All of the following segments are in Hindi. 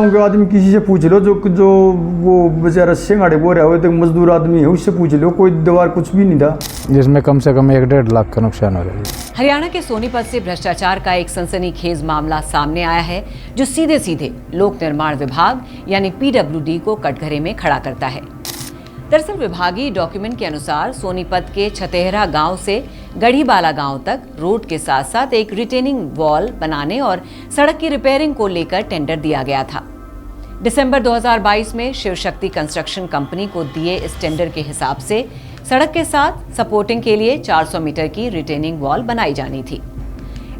गाँव के आदमी किसी से पूछ लो, जो जो वो बेचारा सिंगाड़े बोल रहा हो, तो मजदूर आदमी है, उससे पूछ लो, कोई दीवार कुछ भी नहीं था, जिसमें कम से कम 1-1.5 लाख का नुकसान हो रहा है। हरियाणा के सोनीपत से भ्रष्टाचार का एक सनसनीखेज मामला सामने आया है, जो सीधे सीधे लोक निर्माण विभाग यानी पीडब्ल्यूडी को कटघरे में खड़ा करता है। दरअसल विभागीय डॉक्यूमेंट के अनुसार सोनीपत के छतेहरा गांव से गढ़ीबाला गांव तक रोड के साथ साथ एक रिटेनिंग वॉल बनाने और सड़क की रिपेयरिंग को लेकर टेंडर दिया गया था। दिसंबर 2022 में शिव शक्ति कंस्ट्रक्शन कंपनी को दिए इस टेंडर के हिसाब से सड़क के साथ सपोर्टिंग के लिए 400 मीटर की रिटेनिंग वॉल बनाई जानी थी।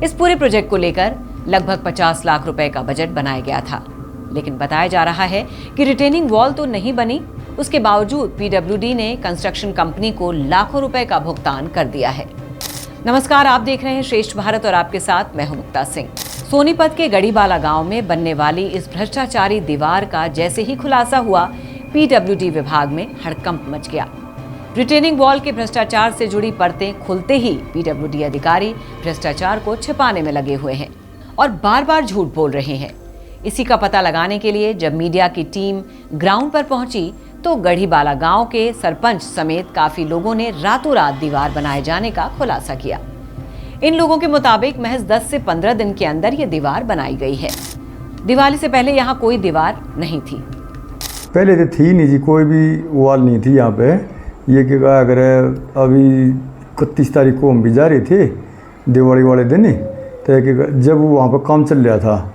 इस पूरे प्रोजेक्ट को लेकर लगभग 50 लाख रुपए का बजट बनाया गया था, लेकिन बताया जा रहा है कि रिटेनिंग वॉल तो नहीं बनी, उसके बावजूद पीडब्ल्यूडी ने कंस्ट्रक्शन कंपनी को लाखों रुपए का भुगतान कर दिया है। नमस्कार, आप देख रहे हैं श्रेष्ठ भारत और आपके साथ मैं हूं मुक्ता सिंह। सोनीपत के गढ़ीबाला गांव में बनने वाली इस भ्रष्टाचारी दीवार का जैसे ही खुलासा हुआ, पीडब्ल्यूडी विभाग में हड़कंप मच गया। रिटेनिंग वॉल के भ्रष्टाचार से जुड़ी परतें खुलते ही पीडब्ल्यूडी अधिकारी भ्रष्टाचार को छिपाने में लगे हुए हैं और बार बार झूठ बोल रहे हैं। इसी का पता लगाने के लिए जब मीडिया की टीम ग्राउंड पर पहुंची तो गढ़ीबाला गांव के सरपंच समेत काफी लोगों ने रातों रात दीवार बनाए जाने का खुलासा किया। इन लोगों के मुताबिक महज 10 से 15 दिन के अंदर ये दीवार बनाई गई है। दिवाली से पहले यहाँ कोई दीवार नहीं थी। पहले तो थी नहीं जी, कोई भी वॉल नहीं थी यहाँ पे। ये क्या अगर अभी 31 तारीख को हम भी जा रहे थे दिवाली वाले दिन, तो जब वहाँ पर काम चल रहा था,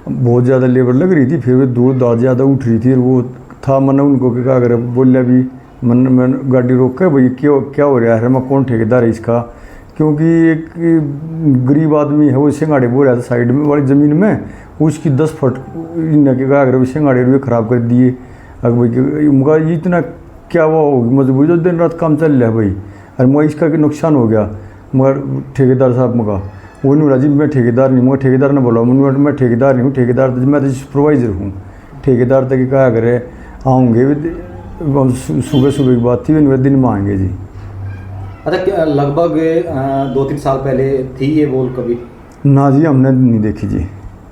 बहुत ज़्यादा लेबर लग रही थी, फिर भी दूर दाद ज़्यादा उठ रही थी, और वो था मन उनको क्या अगर बोलिया भी मन गाड़ी रोक के, भाई क्या हो रहा है, मैं कौन ठेकेदार है इसका, क्योंकि एक गरीब आदमी है, वो सिंगाड़े बो रहा था साइड में वाली ज़मीन में, उसकी 10 फुट क्या अगर सिंगाड़े रुए ख़राब कर दिए। अगर भाई उनका इतना क्या हुआ होगी मजबूरी, जो दिन रात काम चल रहा है भाई, और मैं इसका नुकसान हो गया। मगर ठेकेदार साहब मगा वो नहीं राजी, मैं ठेकेदार नहीं, मगर ठेकेदार ने बोला मैं ठेकेदार नहीं हूँ, ठेकेदार मैं तो सुपरवाइज़र हूँ। ठेकेदार तक क्या करे आऊँगे, सुबह सुबह की बात थी, दिन में आएंगे जी। अच्छा, लगभग 2-3 साल पहले थी ये वॉल कभी? ना जी, हमने नहीं देखी जी।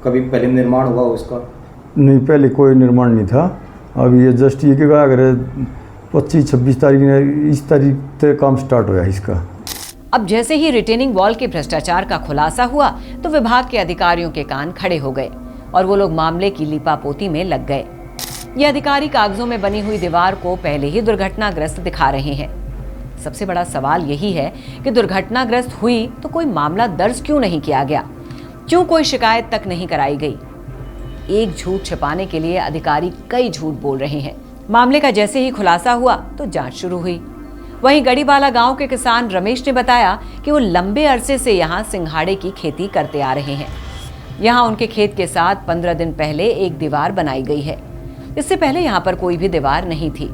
कभी पहले निर्माण हुआ उसका? नहीं, पहले कोई निर्माण नहीं था। अभी ये जस्ट ये क्या अगर 25-26 तारीख ने इस तारीख तक काम स्टार्ट हुआ इसका। अब जैसे ही रिटेनिंग वॉल के भ्रष्टाचार का खुलासा हुआ तो विभाग के अधिकारियों के कान खड़े हो गए और वो लोग मामले की लीपापोती में लग गए। ये अधिकारी कागजों में बनी हुई दीवार को पहले ही दुर्घटनाग्रस्त दिखा रहे हैं। सबसे बड़ा सवाल यही है कि दुर्घटनाग्रस्त हुई तो कोई मामला दर्ज क्यों नहीं किया गया, क्यों कोई शिकायत तक नहीं कराई गई। एक झूठ छिपाने के लिए अधिकारी कई झूठ बोल रहे हैं। मामले का जैसे ही खुलासा हुआ तो जांच शुरू हुई। वहीं गढ़ीबाला गांव के किसान रमेश ने बताया कि वो लंबे अरसे से यहाँ सिंघाड़े की खेती करते आ रहे हैं। यहाँ उनके खेत के साथ 15 दिन पहले एक दीवार बनाई गई है। इससे पहले यहाँ पर कोई भी दीवार नहीं थी।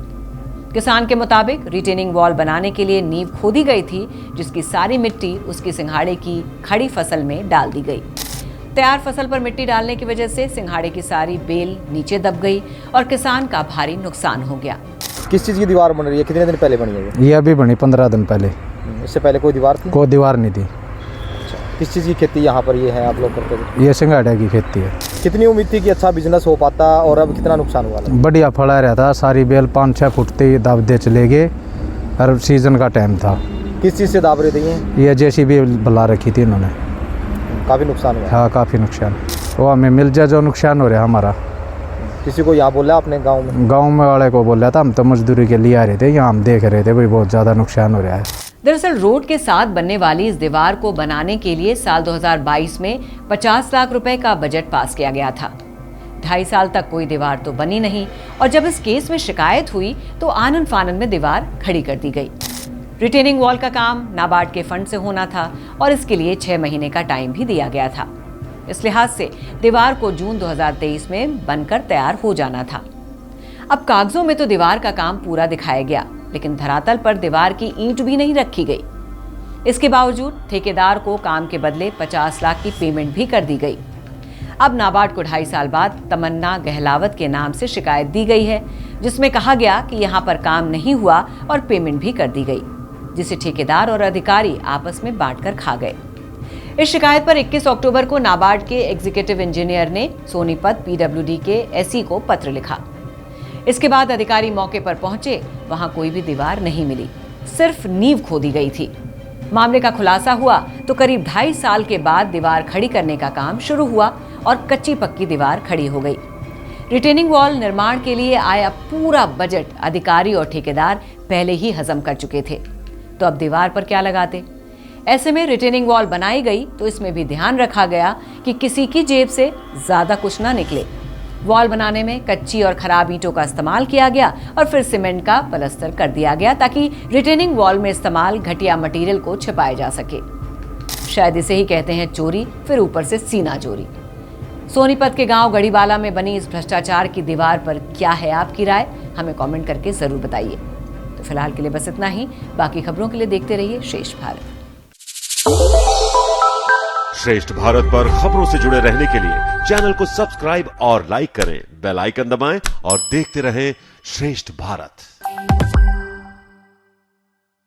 किसान के मुताबिक रिटेनिंग वॉल बनाने के लिए नींव खोदी गई थी, जिसकी सारी मिट्टी उसकी सिंघाड़े की खड़ी फसल में डाल दी गई। तैयार फसल पर मिट्टी डालने की वजह से सिंघाड़े की सारी बेल नीचे दब गई और किसान का भारी नुकसान हो गया। किस चीज़ की दीवार बन रही है? कितने दिन पहले बनी है ये अभी बनी 15 दिन पहले। इससे पहले कोई दीवार थी? कोई दीवार नहीं थी। अच्छा, किस चीज़ की खेती यहाँ पर ये है आप लोग करते थे? ये सिंगाड़ा की खेती है। कितनी उम्मीद थी कि अच्छा बिजनेस हो पाता और अब कितना नुकसान हुआ? बढ़िया फड़ा रहा था, सारी बेल 5-6 फुटते दाब दे चले गए, और सीजन का टाइम था। किस चीज़ से दाब रहे थे ये जैसी भी बुला रखी थी इन्होंने। काफ़ी नुकसान हुआ? हाँ, काफ़ी नुकसान। वो हमें मिल जाए जो नुकसान हो रहा है हमारा। किसी को यहाँ बोला अपने गांव में? गांव में वाले को बोला था, हम तो मजदूरी के लिए आ रहे थे, यहाँ हम देख रहे थे भाई बहुत ज़्यादा नुकसान हो रहा है। दरअसल रोड के साथ बनने वाली इस दीवार को बनाने के लिए साल 2022 में 50 लाख रुपए का बजट पास किया गया था। 2.5 साल तक कोई दीवार तो बनी नहीं, और जब इस केस में शिकायत हुई तो आनन फानन में दीवार खड़ी कर दी गई। रिटेनिंग वॉल का काम नाबार्ड के फंड से होना था और इसके लिए 6 महीने का टाइम भी दिया गया था। इस लिहाज से दीवार को जून 2023 में बनकर तैयार हो जाना था। अब कागजों में तो दीवार का काम पूरा दिखाया गया, लेकिन धरातल पर दीवार की ईंट भी नहीं रखी गई। इसके बावजूद ठेकेदार को काम के बदले 50 लाख की पेमेंट भी कर दी गई। अब नाबार्ड को 2.5 साल बाद तमन्ना गहलावत के नाम से शिकायत दी गई है, जिसमें कहा गया कि यहाँ पर काम नहीं हुआ और पेमेंट भी कर दी गई, जिसे ठेकेदार और अधिकारी आपस में बांटकर खा गए। इस शिकायत पर 21 अक्टूबर को नाबार्ड के एग्जीक्यूटिव इंजीनियर ने सोनीपत पीडब्ल्यूडी के एसई को पत्र लिखा। इसके बाद अधिकारी मौके पर पहुंचे, वहां कोई भी दीवार नहीं मिली, सिर्फ नींव खोदी गई थी। मामले का खुलासा हुआ तो करीब 2.5 साल के बाद दीवार खड़ी करने का काम शुरू हुआ और कच्ची पक्की दीवार खड़ी हो गई। रिटेनिंग वॉल निर्माण के लिए आया पूरा बजट अधिकारी और ठेकेदार पहले ही हजम कर चुके थे, तो अब दीवार पर क्या लगाते। ऐसे में रिटेनिंग वॉल बनाई गई तो इसमें भी ध्यान रखा गया कि किसी की जेब से ज्यादा कुछ ना निकले। वॉल बनाने में कच्ची और खराब ईंटों का इस्तेमाल किया गया और फिर सीमेंट का पलस्तर कर दिया गया ताकि रिटेनिंग वॉल में इस्तेमाल घटिया मटेरियल को छिपाया जा सके। शायद इसे ही कहते हैं चोरी, फिर ऊपर से सीना चोरी। सोनीपत के गांव गढ़ीवाला में बनी इस भ्रष्टाचार की दीवार पर क्या है आपकी राय, हमें कमेंट करके जरूर बताइए। तो फिलहाल के लिए बस इतना ही, बाकी खबरों के लिए देखते रहिए श्रेष्ठ भारत। श्रेष्ठ भारत पर खबरों से जुड़े रहने के लिए चैनल को सब्सक्राइब और लाइक करें, बेल आइकन दबाएं और देखते रहें श्रेष्ठ भारत।